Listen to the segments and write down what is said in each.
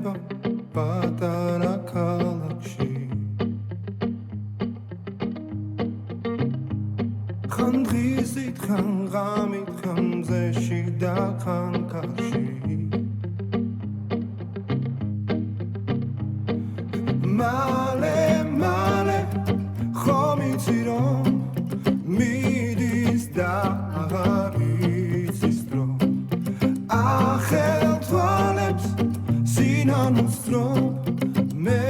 ნება პატარა ქალაქში ხან დღისით ხან ღამით ხან მზეში და ხან კარში მალე მალე ხომ იცი რომ მიდის და აღარ იცის დრო ახელ თვალებს სინანულს დრო მე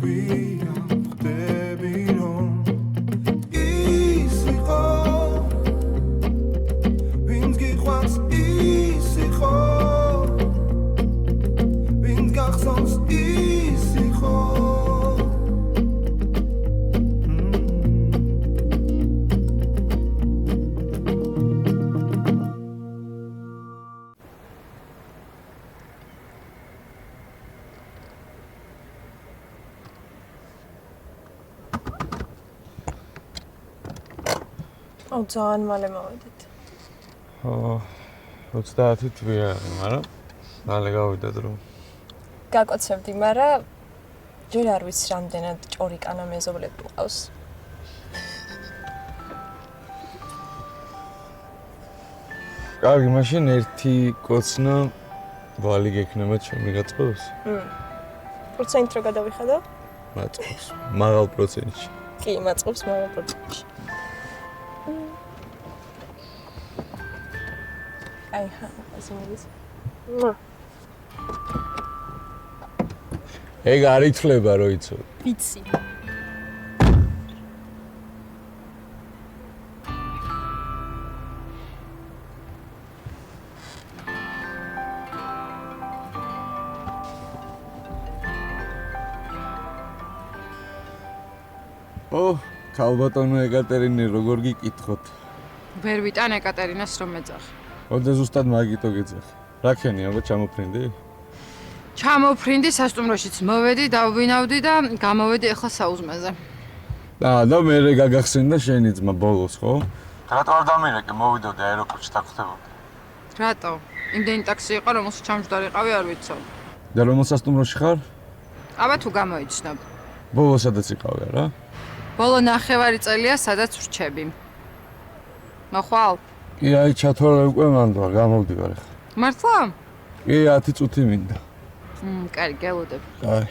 გვია ხდები რომ ის იყო ვინც გიყვარს ის იყო ვინც გახსოვს ის იყო ძალიან მალე მოვიდეთ. 30 თვეა, მაგრამ მალე გავიდეთ რომ. გაკოცებდი, მაგრამ ჯერ არ ვიცი რამდენად ჭორიკანა მეზობლები ყავს. კარგი, მაშინ ერთი კოცნა ვალი გექნება ჩემი გაწყობს? პროცენტ რო გადავიხადო? მაწყობს. მაღალ პროცენტში. კი, მაწყობს მაღალ პროცენტში. აი, ასე მოვიდეს. ეგ არ ითვლება, რო იცოდი. ვიცი. ქალბატონო ეკატერინე, როგორ გიკითხოთ? ვერ ვიტან ეკატერინას რომ ეძახი. ოდე ზუსტად მაგიტო გეძახი. რა ქენი, ალბათ ჩამოფრინდი? ჩამოფრინდი სასტუმროშიც მოვედი, დავბინავდი და გამოვედი ახლა საუზმეზე. და მე გაგახსენდა შენი ძმა ბოლოს, ხო? რატო არ დამირეკე, მოვიდოდი აეროპორტში დაგხვდებოდი. რატო? იმდენი ტაქსი იყო, რომელსაც ჩამჯდარიყავი, არ ვიცოდი. და რომელ სასტუმროში ხარ? აბა თუ გამოიცნობ. ბოლოს სადაც იყავი, რა? ბოლო ნახევარი წელია, სადაც ვრჩები. მოხვალ? კი, აი ჩათვალე უკვე მანდ ვარ, გამოვდივარ ახლა. მართლა? კი, 10 წუთი მინდა. კარგი, გელოდებ. აი.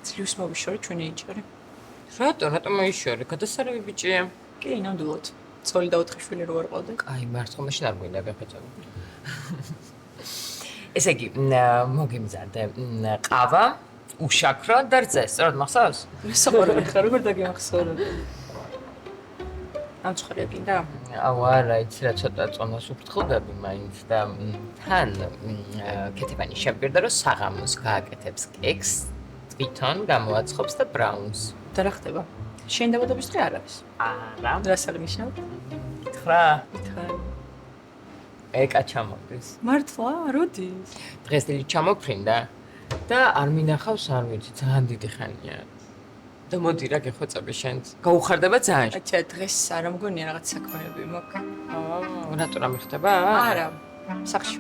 ძლივს მოვიშორი ჩვენი იჭერი. რატო მოიშორი? გადასარევი ბიჭია. კი, ნამდვილად. ცოლი და 4 შვილი რო არ ყავდა. კაი, მართლა მაშინ არ გვინდა გაფეჭები. ესე იგი, მოგიმზადე ყავა, უშაქრო და რძე, სწორად მახსოვს? საყვარელი ხარ, როგორ დაგემახსოვრე? ამ ცხარია გინდა? აუ არა, იცი რა ცოტა წონას უფრთხილდები მაინც და თან კეთებანი შემგვირდა რომ საღამოს გააკეთებს კექს, თვითონ გამოაცხობს და ბრაუნს. და რა ხდება? შენ დაბადების დღე არ არის? არა. რას აღნიშნავ? ითხრა? ითხრა. ეკა ჩამოვდის. მართლა? როდის? დღეს დილით ჩამოფრინდა და არ მინახავს, არ ვიცი, ძალიან დიდი ხანია. და მოდი რა გეხვეწები შენც. გაუხარდება ძალიან. აჩა დღეს არა მგონია რაღაც საქმეები მაქვს. რატო რა მიხდება? არა. სახში.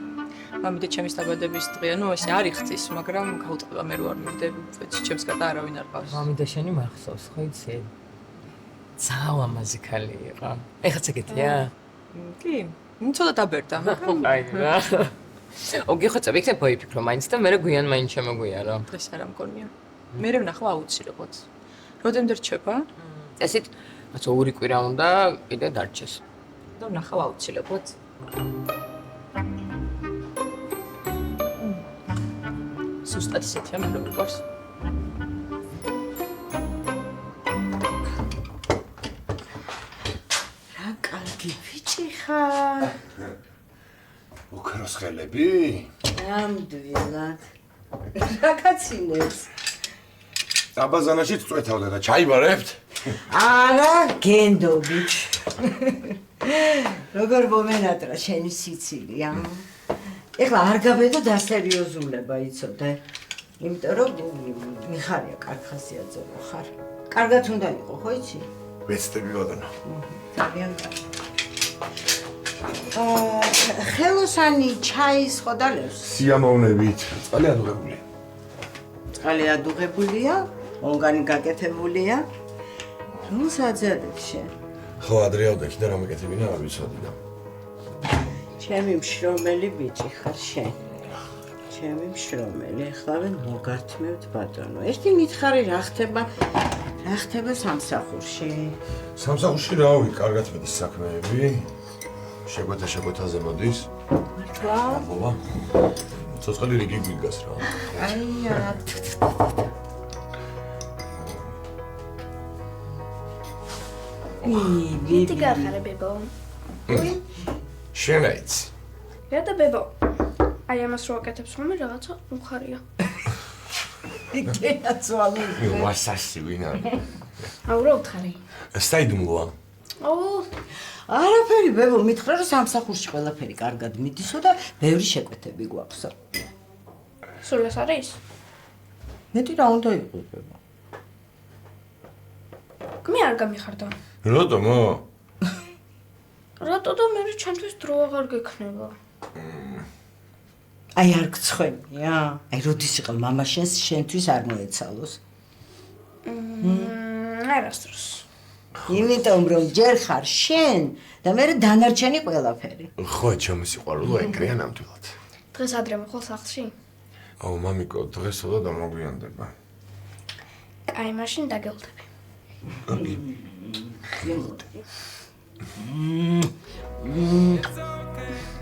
მამი და ჩემის დაბადების დღეა, ნუ ესე არ იხდის, მაგრამ გაუტყდება მე რო არ მივდები, ვიცი, ჩემს გარდა არავინ არ ყავს. მამი და შენი მახსოვს, ხო იცი? ძალიან ლამაზი ქალი იყო. ეხაც ეგეთია? კი, ცოტა დაბერდა, მაგრამ აი რა. გეხვეწები, იქნებ მოიფიქრო მაინც და მე გვიან მაინც შემოგვიარო. დღეს არა მგონია. მე ვნახვა აუცილებლად. როდემდე რჩება? წესით, როცა 2 კვირა უნდა კიდე დარჩეს. და ვნახავ აუცილებლად. სუსტად ისეთია მე რო მიყვარს. რა კარგი ბიჭი ხარ. უქროს ხელები? ნამდვილად. რა კაცინებს? დაბაზანაშიც წვეთავდა და ჩაიბარებთ? არა, გენდობით. როგორ მომენატრა შენი სიცილია? ეხლა არ გაბედო დასერიოზულება, იცოდე. იმიტომ რომ მიხარია კარგ ხასიათზე ხარ. კარგად უნდა იყო, ხო იცი? მეცდები ბატონო. ძალიან კარგი. ხელოსანი ჩაის ხო დალევს? სიამოვნებით. წყალი ადუღებულია. წყალი ადუღებულია, ონგანი გაკეთებულია. როს აძადებ შენ? ხო, ადრე ავდექი და რომ ეკეთებინა, არ ვიცოდი და. ჩემი მშრომელი ბიჭი ხარ შენ. ჩემი მშრომელი, ახლავე მოგართმევთ ბატონო. ერთი მითხარი რა ხდება სამსახურში? სამსახურში რა ვი, კარგად მედის საქმეები. შეგვეთაზე მოდის. მართლა? აბა. ცოცხალი რიგი გვიგას რა. აია. Mitä gargare bebo? შენ აიცი. რა და ბებო? აი ამას რო აკეთებს ხოლმე რაღაცა უხარია. კენაცვალე. ვასასი ვინა. აუ რა უთხარი? სტაიდუმლოა. აუ არაფერი ბებო, მითხრა რომ სამსახურში ყველაფერი კარგად მიდისო და ბევრი შეკვეთები გვაქვსო. სულ ეს არის? მეტი რა უნდა იყოს ბებო? მე არ გამიხარდა. რატომო? რატო და მე ჩემთვის დრო აღარ გექნება? აი არ გცხვენია? აი როდის იყავ მამა შენთვის არ მოეცალოს? არასდროს. იმიტომ რომ ჯერ ხარ შენ და მე დანარჩენი ყველაფერი. ხო, ჩემი სიყვარულო ეკრია ნამდვილად. დღეს ადრე მოხვალ სახლში? აუ, მამიკო, დღეს უდა დამოგვიანდება. კაი, მაშინ დაგელდები.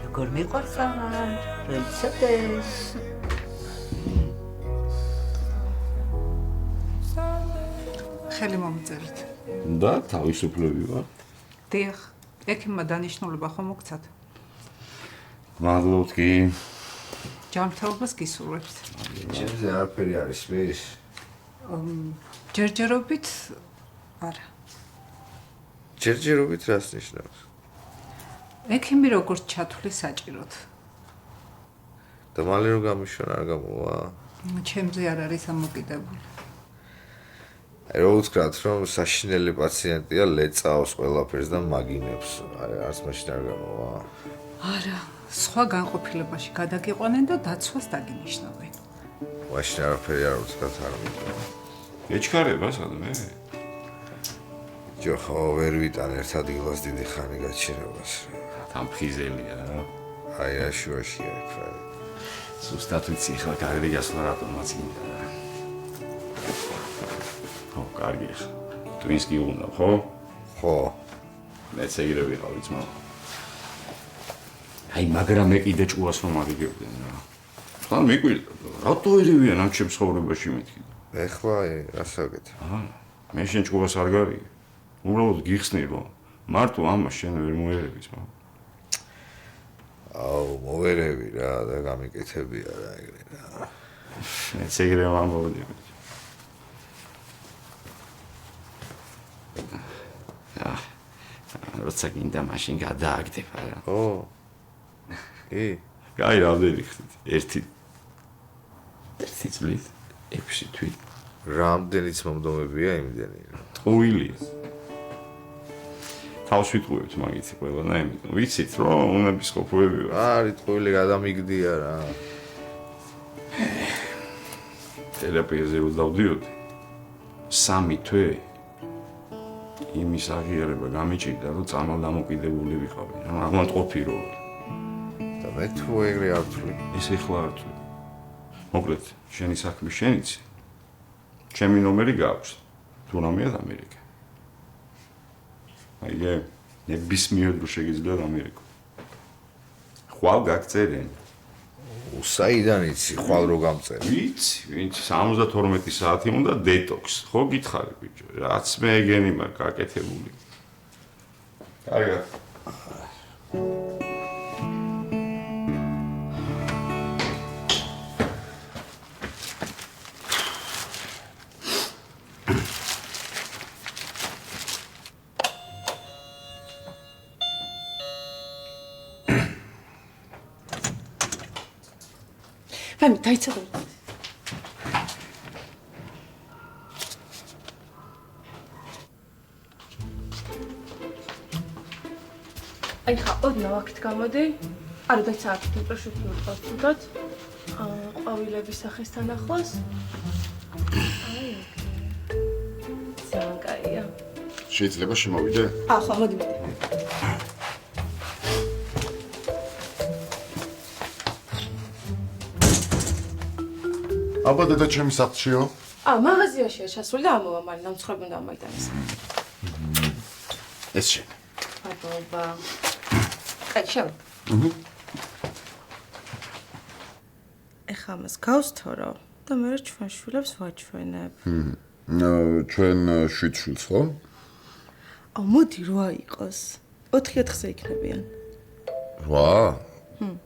როგორ მიყვარხარ? რეცეპტეს. ხელი მომწერეთ. და თავისუფლები ვარ. დიახ, ექიმმა დანიშნულება ხომ მოგცათ? მადლობთ კი. ჯანმრთელობას გისურვებთ. ჩემზე არაფერი არის მის. ჯერჯერობით არა. ჯერჯერობით რას ნიშნავს? ექიმი როგორც ჩათვლის საჭიროდ. და მალე რომ გამიშვა არ გამოვა. ჩემზე არ არის ამოკიდებული. აი რო ვთქვათ რომ საშინელი პაციენტია ლეწაოს ყველაფერს და მაგინებს. არც მაშინ არ გამოვა. არა, სხვა განყოფილებაში გადაგიყვანენ და დაცვას დაგინიშნავენ. მაშინ არაფერი არ ვთქვათ არ მიყვა. ეჩქარება სადმე? ჯო ხო ვერ ვიტან ერთ ადგილას დიდი ხანი გაჩერებას. თამფხიზელია რა. აი რა შუაშია იქ. ზუსტად ვიცი ხა კარგი გასვლა რატომაც მინდა. ხო, კარგი ხა. ტვინსკი უნდა, ხო? ხო. მეც ეგრე ვიყავი ძმა. აი, მაგრამ მე კიდე ჭუას რომ აგიგებდნენ რა. თან მიკვირდა, რატო ერივიან ამ ჩემ ცხოვრებაში მეთქი? ეხლა რასაკეთე? მე შენ ჭუას არ გარიგე. უბრალოდ გიხსნი რომ მარტო ამას შენ ვერ მოერევი ძმა. აუ, მოვერევი რა და გამიკეთებია რა ეგრე რა. მეც ეგრე ვამბობდი. როცა გინდა მაშინ გადააგდება რა. ო. კი. კაი, რამდენი ხდით? ერთი წლით, 6 თვით. რამდენიც მომდომებია იმდენი რა. ტყუილია. თავს ვიტყუებთ მაგითი ყველა და იმიტომ ვიცით რომ უნებისყოფოები ვარ. არის ტყუილი გადამიგდია რა. თერაპიაზე ვდავდიოდი. 3 თვე იმის აღიარება გამიჭირდა რომ წამალდამოკიდებული ვიყავი. რა აღმატყოფი რო და მე თუ ეგრე არ ვთვლი. ეს ეხლა არ თუ. მოკლედ, შენი საქმე შენიცი. ჩემი ნომერი გაქვს. თუ რამეა ამერიკა. აიგე, ნებისმიერ დრო შეგიძლიათ ამერიკა. ხვალ გაგწერენ. საიდან იცი ხვალ რო გამწერე? ვიცი, 72 საათი უნდა დეტოქს. ხო გითხარი ბიჭო, რაც მე ეგენი მაქვს გაკეთებული. კარგად. მამი, დაიცადე. აი ხა ოდნავ აქეთ გამოდი. არა დაიცა აქეთ პროშუტი ვიყავს თუდად. ყვავილების სახესთან ახლოს. აი. ძალიან კაია. შეიძლება შემოვიდე? ახლა მოდი მოდი. აბა დედა ჩემი საფრთხეო? მაღაზიაშია ჩასული და ამოვა მალე ნამცხრები უნდა ამოიტანეს. ეს შენ. მადლობა. კაი, შევ. ეხლა მას გავსთორო და მე ჩვენ შვილებს ვაჩვენებ. ჩვენ შვიდშვილს ხო? მოდი 8 იყოს. 4-4-ზე იქნებიან. 8?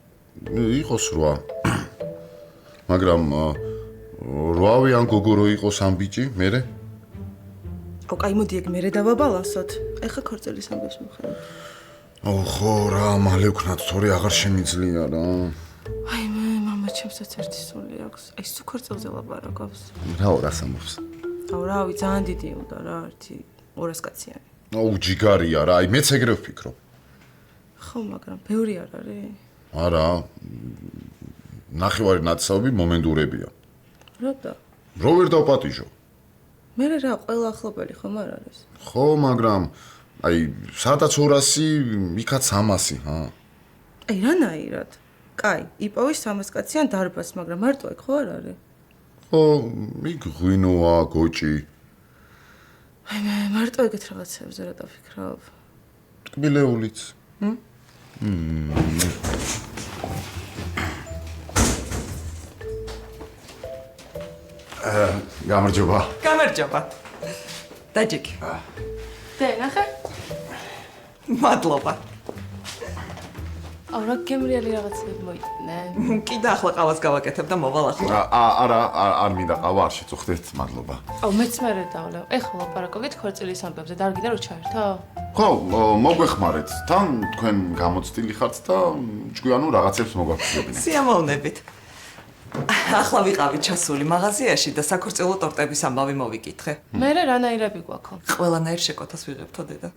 იყოს 8. მაგრამ 8-ვიან გოგო რო იყოს ამ ბიჭი, მერე? კაი, მოდი ეგ მერე დავაბალანსოთ. ეხლა ქორწილის ამბებს მივხედავ. ხო რა, მალე ვქნათ, თორე აღარ შემიძლია რა. აი მე მამა ჩემსაც ერთი სული აქვს. აი სულ ქორწილზე ლაპარაკობს. რაო რას ამბობს? რავი, ძალიან დიდი უნდა რა, ერთი 200 კაციანი. ჯიგარია რა, აი მეც ეგრე ვფიქრობ. ხო, მაგრამ ბევრი არ არის. არა. ნახევარი ნაცნობი მომენდურებია. რატო? რო ვერ დავპატიჟო. მე რა ყველა ახლობელი ხომ არ არის? ხო, მაგრამ აი სადაც 200, იქაც 300, ჰა. აი რანაირად? კაი, იპოვის 300 კაციან დარბაზს, მაგრამ მარტო ეგ ხო არ არის? ხო, იქ ღვინოა, გოჭი. აი მე მარტო ეგეთ რაღაცებზე რა დავფიქრობ. ტკბილეულიც. გამარჯობა. გამარჯობა. დაჯექი. დენახე? მადლობა. რა გემრიელი რაღაცები მოიყვნენ. კიდე ახლა ყავას გავაკეთებ და მოვალ ახლა. არა, არ მინდა ყავა, არ შეწუხდეთ, მადლობა. მეც მერე დავლევ. ეხლა ლაპარაკობთ ქორწილის ამბებზე. დარგიდა რო ჩაერთო? ხო, მოგვეხმარეთ. თან თქვენ გამოცდილი ხართ და ჭკვიანო რაღაცებს მოგაფრთხილებინეთ. სიამოვნებით. ახლა ვიყავი ჩასული მაღაზიაში და საქორწილო ტორტების ამბავი მოვიკითხე. მერე რანაირები გვაქვს? ყველანაირ შეკოთას ვიღებთო დედა.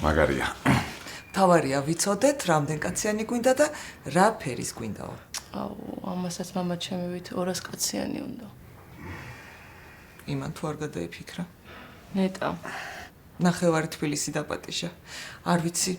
მაგარია. თავარია ვიცოდეთ, რამდენ კაციანი გვინდა და რა ფერის გვინდაო. ამასაც მამა ჩემივით 200 კაციანი უნდა. იმან თუ არ გადაიფიქრა. ნეტა. ნახევარი თბილისი დაპატიჟა. არ ვიცი,